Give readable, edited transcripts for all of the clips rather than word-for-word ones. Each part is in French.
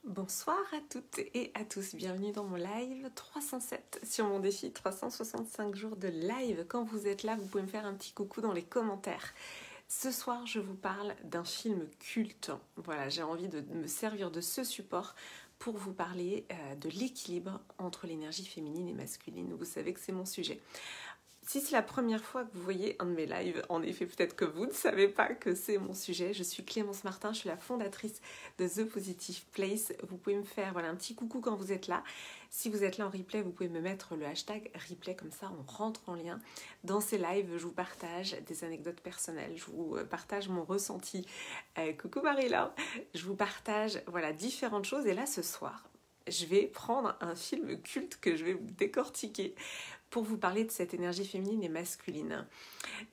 Bonsoir à toutes et à tous, bienvenue dans mon live 307 sur mon défi 365 jours de live. Quand vous êtes là, vous pouvez me faire un petit coucou dans les commentaires. Ce soir, je vous parle d'un film culte. Voilà, j'ai envie de me servir de ce support pour vous parler de l'équilibre entre l'énergie féminine et masculine. Vous savez que c'est mon sujet. Si c'est la première fois que vous voyez un de mes lives, en effet, peut-être que vous ne savez pas que c'est mon sujet. Je suis Clémence Martin, je suis la fondatrice de The Positive Place. Vous pouvez me faire un petit coucou quand vous êtes là. Si vous êtes là en replay, vous pouvez me mettre le hashtag replay, comme ça on rentre en lien. Dans ces lives, je vous partage des anecdotes personnelles, je vous partage mon ressenti. Coucou Marie-Laure, je vous partage différentes choses. Et là, ce soir, je vais prendre un film culte que je vais vous décortiquer pour vous parler de cette énergie féminine et masculine.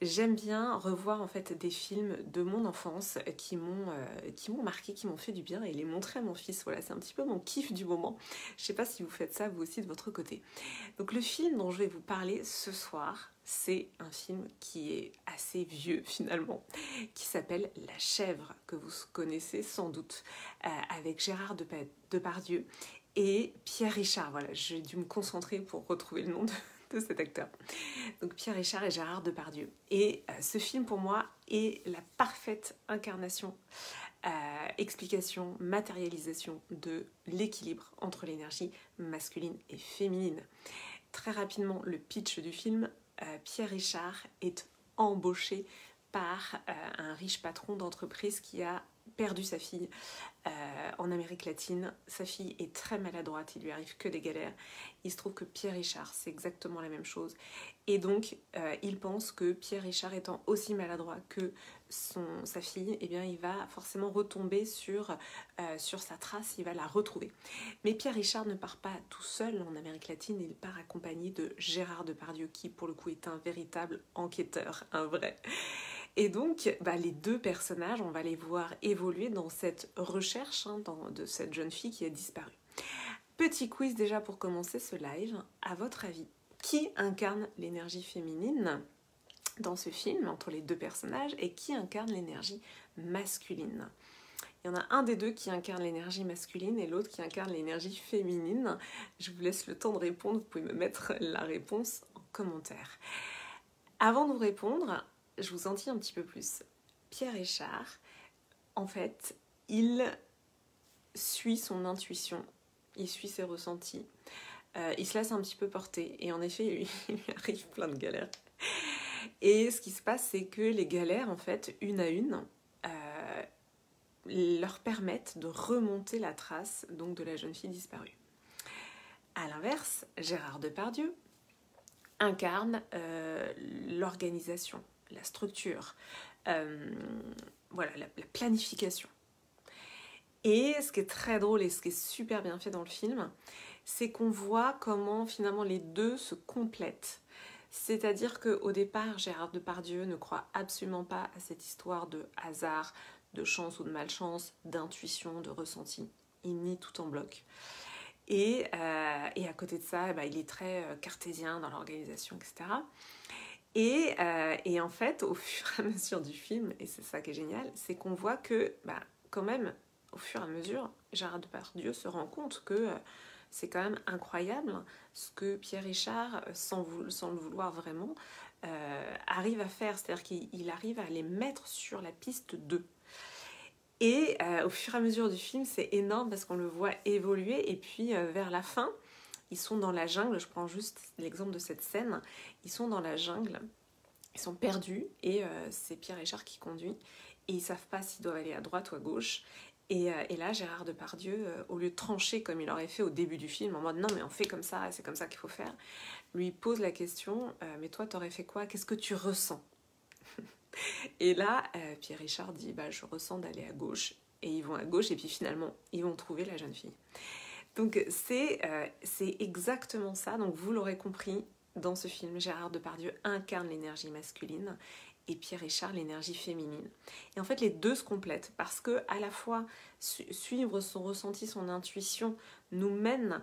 J'aime bien revoir en fait des films de mon enfance qui m'ont marqué, qui m'ont fait du bien et les montrer à mon fils. Voilà, c'est un petit peu mon kiff du moment. Je ne sais pas si vous faites ça vous aussi de votre côté. Donc le film dont je vais vous parler ce soir, c'est un film qui est assez vieux finalement, qui s'appelle La Chèvre, que vous connaissez sans doute, avec Gérard Depardieu et Pierre Richard. Voilà, j'ai dû me concentrer pour retrouver le nom de cet acteur. Donc Pierre Richard et Gérard Depardieu. Et ce film pour moi est la parfaite incarnation, explication, matérialisation de l'équilibre entre l'énergie masculine et féminine. Très rapidement, le pitch du film, Pierre Richard est embauché par un riche patron d'entreprise qui a perdu sa fille en Amérique latine. Sa fille est très maladroite, il lui arrive que des galères. Il se trouve que Pierre Richard, c'est exactement la même chose. Et donc, il pense que Pierre Richard étant aussi maladroit que sa fille, eh bien, il va forcément retomber sur sa trace, il va la retrouver. Mais Pierre Richard ne part pas tout seul en Amérique latine, il part accompagné de Gérard Depardieu, qui pour le coup est un véritable enquêteur, un vrai. Et donc, les deux personnages, on va les voir évoluer dans cette recherche de cette jeune fille qui a disparu. Petit quiz déjà pour commencer ce live. À votre avis, qui incarne l'énergie féminine dans ce film, entre les deux personnages, et qui incarne l'énergie masculine? Il y en a un des deux qui incarne l'énergie masculine et l'autre qui incarne l'énergie féminine. Je vous laisse le temps de répondre, vous pouvez me mettre la réponse en commentaire. Avant de vous répondre, je vous en dis un petit peu plus. Pierre Richard, en fait, il suit son intuition, il suit ses ressentis, il se laisse un petit peu porter et en effet, il lui arrive plein de galères. Et ce qui se passe, c'est que les galères, en fait, une à une, leur permettent de remonter la trace donc, de la jeune fille disparue. À l'inverse, Gérard Depardieu incarne l'organisation, la structure, la planification. Et ce qui est très drôle et ce qui est super bien fait dans le film, c'est qu'on voit comment finalement les deux se complètent. C'est-à-dire qu'au départ, Gérard Depardieu ne croit absolument pas à cette histoire de hasard, de chance ou de malchance, d'intuition, de ressenti. Il nie tout en bloc. Et à côté de ça, il est très cartésien dans l'organisation, etc. Et en fait, au fur et à mesure du film, et c'est ça qui est génial, c'est qu'on voit que, quand même, au fur et à mesure, Gérard Depardieu se rend compte que c'est quand même incroyable ce que Pierre Richard, sans le vouloir vraiment, arrive à faire. C'est-à-dire qu'il arrive à les mettre sur la piste d'eux. Et au fur et à mesure du film, c'est énorme parce qu'on le voit évoluer. Et puis, vers la fin, ils sont dans la jungle. Je prends juste l'exemple de cette scène. Ils sont dans la jungle. Ils sont perdus. Et c'est Pierre Richard qui conduit. Et ils ne savent pas s'ils doivent aller à droite ou à gauche. Et là, Gérard Depardieu, au lieu de trancher comme il aurait fait au début du film, en mode non mais on fait comme ça, c'est comme ça qu'il faut faire, lui pose la question, mais toi t'aurais fait quoi? Qu'est-ce que tu ressens? Et là, Pierre Richard dit, je ressens d'aller à gauche. Et ils vont à gauche et puis finalement, ils vont trouver la jeune fille. Donc c'est exactement ça, donc vous l'aurez compris, dans ce film, Gérard Depardieu incarne l'énergie masculine et Pierre Richard l'énergie féminine. Et en fait, les deux se complètent parce que à la fois suivre son ressenti, son intuition nous mène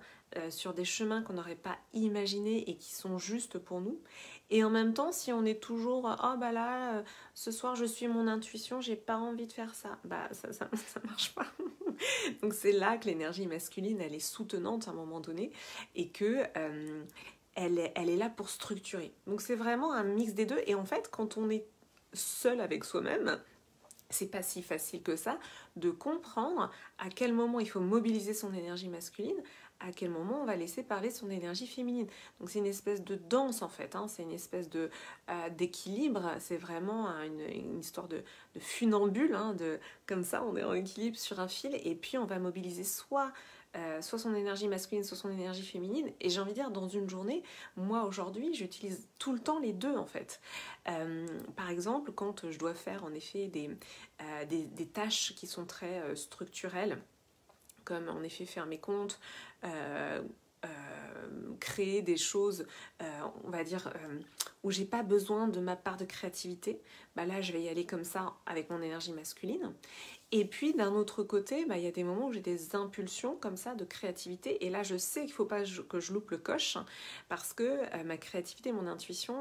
sur des chemins qu'on n'aurait pas imaginés et qui sont justes pour nous. Et en même temps, si on est toujours ce soir je suis mon intuition, j'ai pas envie de faire ça, ça marche pas. Donc c'est là que l'énergie masculine, elle est soutenante à un moment donné et que elle est là pour structurer. Donc c'est vraiment un mix des deux. Et en fait, quand on est seul avec soi-même, c'est pas si facile que ça de comprendre à quel moment il faut mobiliser son énergie masculine, à quel moment on va laisser parler son énergie féminine. Donc c'est une espèce de danse en fait, hein, c'est une espèce d'équilibre, c'est vraiment une histoire de funambule, hein, comme ça on est en équilibre sur un fil et puis on va mobiliser soit son énergie masculine, soit son énergie féminine. Et j'ai envie de dire, dans une journée, moi aujourd'hui, j'utilise tout le temps les deux en fait. Par exemple, quand je dois faire en effet des tâches qui sont très structurelles, comme en effet faire mes comptes, créer des choses, on va dire, où j'ai pas besoin de ma part de créativité, bah là je vais y aller comme ça avec mon énergie masculine. Et puis d'un autre côté, bah, y a des moments où j'ai des impulsions comme ça de créativité et là je sais qu'il ne faut pas que je loupe le coche parce que ma créativité, mon intuition,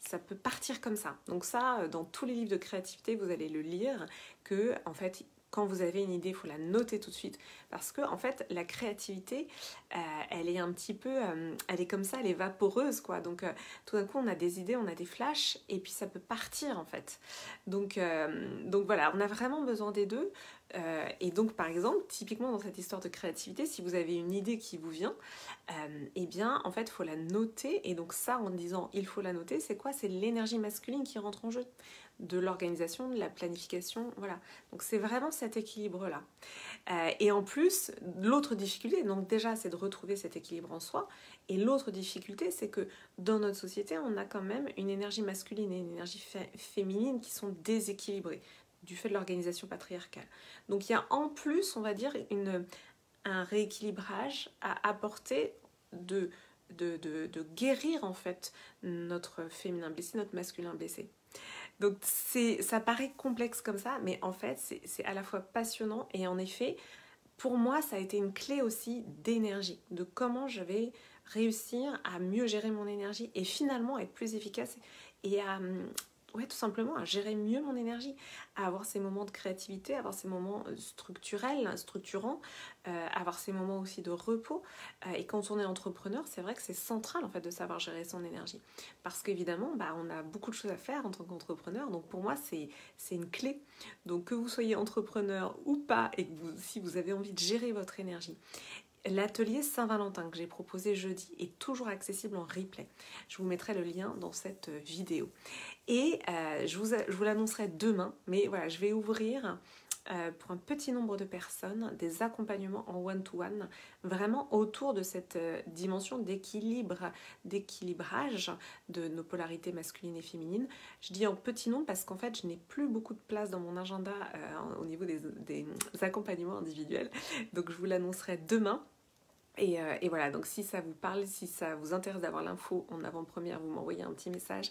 ça peut partir comme ça. Donc ça, dans tous les livres de créativité, vous allez le lire que en fait quand vous avez une idée, il faut la noter tout de suite parce que en fait la créativité, elle est un petit peu, elle est comme ça, elle est vaporeuse quoi. Donc tout d'un coup on a des idées, on a des flashs et puis ça peut partir en fait. Donc voilà, on a vraiment besoin des deux. Et donc par exemple, typiquement dans cette histoire de créativité, si vous avez une idée qui vous vient, eh bien en fait il faut la noter. Et donc ça en disant il faut la noter, c'est quoi? C'est l'énergie masculine qui rentre en jeu, de l'organisation, de la planification, voilà. Donc c'est vraiment cet équilibre-là. Et en plus, l'autre difficulté, donc déjà c'est de retrouver cet équilibre en soi, et l'autre difficulté c'est que dans notre société, on a quand même une énergie masculine et une énergie féminine qui sont déséquilibrées du fait de l'organisation patriarcale. Donc il y a en plus, on va dire, un rééquilibrage à apporter de guérir en fait notre féminin blessé, notre masculin blessé. Donc ça paraît complexe comme ça, mais en fait c'est à la fois passionnant et en effet, pour moi ça a été une clé aussi d'énergie, de comment je vais réussir à mieux gérer mon énergie et finalement être plus efficace et à tout simplement à gérer mieux mon énergie, à avoir ces moments de créativité, à avoir ces moments structurels, structurants, avoir ces moments aussi de repos. Et quand on est entrepreneur, c'est vrai que c'est central en fait de savoir gérer son énergie. Parce qu'évidemment, on a beaucoup de choses à faire en tant qu'entrepreneur. Donc pour moi, c'est une clé. Donc que vous soyez entrepreneur ou pas, et que si vous avez envie de gérer votre énergie, l'atelier Saint-Valentin que j'ai proposé jeudi est toujours accessible en replay. Je vous mettrai le lien dans cette vidéo. Et je vous l'annoncerai demain, mais voilà, je vais ouvrir pour un petit nombre de personnes des accompagnements en one-to-one, vraiment autour de cette dimension d'équilibre, d'équilibrage de nos polarités masculines et féminines. Je dis en petit nombre parce qu'en fait, je n'ai plus beaucoup de place dans mon agenda au niveau des accompagnements individuels. Donc je vous l'annoncerai demain. Et voilà, donc si ça vous parle, si ça vous intéresse d'avoir l'info en avant-première, vous m'envoyez un petit message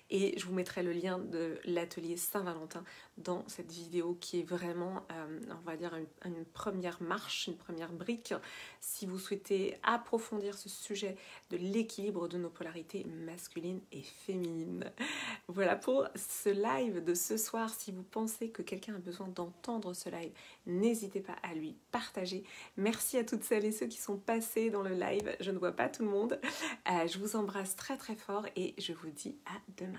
et je vous mettrai le lien de l'atelier Saint-Valentin dans cette vidéo qui est vraiment, on va dire, une première marche, une première brique si vous souhaitez approfondir ce sujet de l'équilibre de nos polarités masculines et féminines. Voilà pour ce live de ce soir. Si vous pensez que quelqu'un a besoin d'entendre ce live, n'hésitez pas à lui partager. Merci à toutes celles et ceux qui sont passés dans le live. Je ne vois pas tout le monde. Je vous embrasse très très fort et je vous dis à demain.